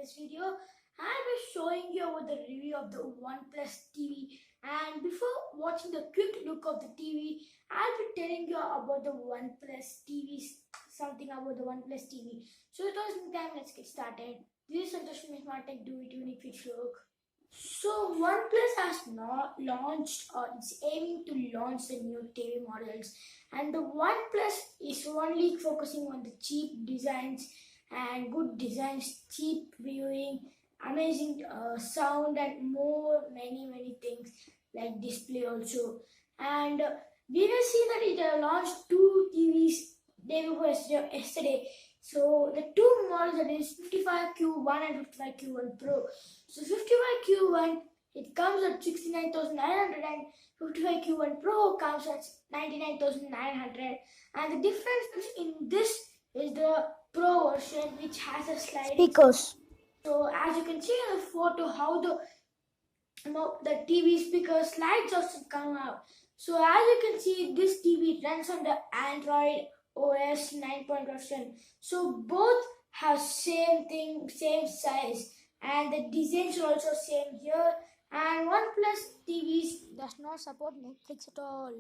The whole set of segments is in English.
this video. I'll be showing you about the review of the OnePlus TV, and before watching the quick look of the TV, I'll be telling you about the OnePlus TV, something about the OnePlus TV. So without wasting time, let's get started. This is Santosh from SmartTech. Do it unique quick look. So OnePlus has not launched or it's aiming to launch the new TV models, and the OnePlus is only focusing on the cheap designs and good designs, cheap viewing, amazing sound, and many things like display also. And we will see that it launched two TVs day before yesterday. So the two models, that is 55Q1 and 55Q1 Pro. So 55Q1, it comes at 69,900 and 55Q1 Pro comes at 99,900. And the difference in this is the Pro version, which has a sliding speakers. So as you can see in the photo, how the TV speaker slides also come out. So as you can see, this TV runs on the Android OS 9.0 version. So both have same size, and the designs are also same here. And OnePlus TVs does not support Netflix at all.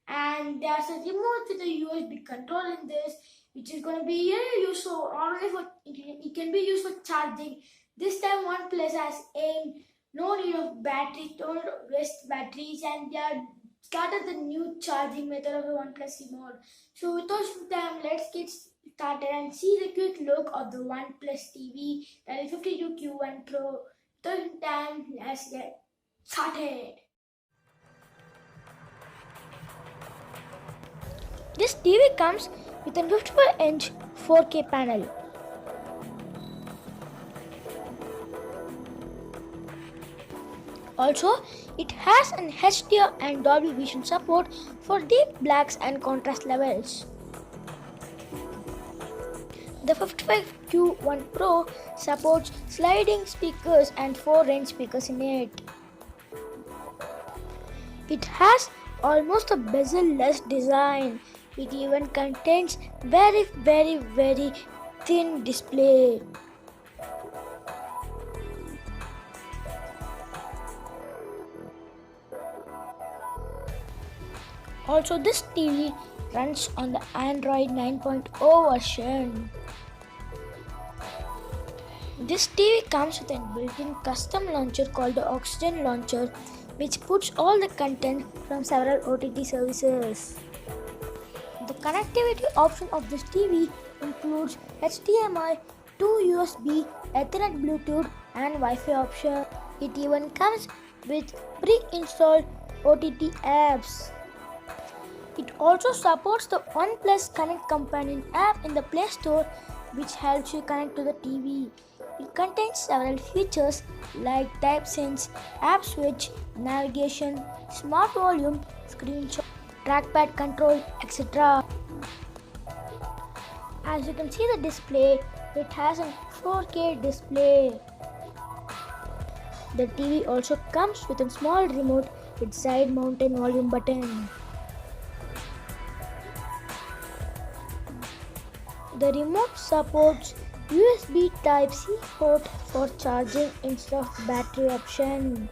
And there's a remote with a USB control in this, which is going to be useful only for it can be used for charging. This time OnePlus has aimed no need of batteries, don't waste batteries, and they are started the new charging method of the OnePlus remote. So without time, let's get started and see the quick look of the OnePlus TV, that is 52Q1 Pro. Without time, let's get started. This TV comes with a 55-inch 4K panel. Also, it has an HDR and Dolby Vision support for deep blacks and contrast levels. The 55Q1 Pro supports sliding speakers and 4 range speakers in it. It has almost a bezel-less design. It even contains very thin display. Also, this TV runs on the Android 9.0 version. This TV comes with a built-in custom launcher called the Oxygen Launcher, which puts all the content from several OTT services. The connectivity option of this TV includes HDMI, 2 USB, Ethernet, Bluetooth, and Wi-Fi option. It even comes with pre-installed OTT apps. It also supports the OnePlus Connect companion app in the Play Store, which helps you connect to the TV. It contains several features like Type Sense, App Switch, navigation, smart volume, screenshot, trackpad control, etc. As you can see the display, it has a 4K display. The TV also comes with a small remote with side mounted volume button. The remote supports USB Type-C port for charging instead of battery option.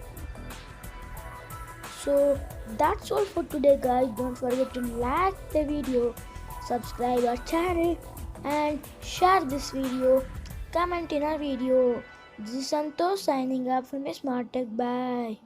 So that's all for today, guys. Don't forget to like the video, subscribe our channel, and share this video. Comment in our video. This is Santosh signing up from SmartTech. Bye.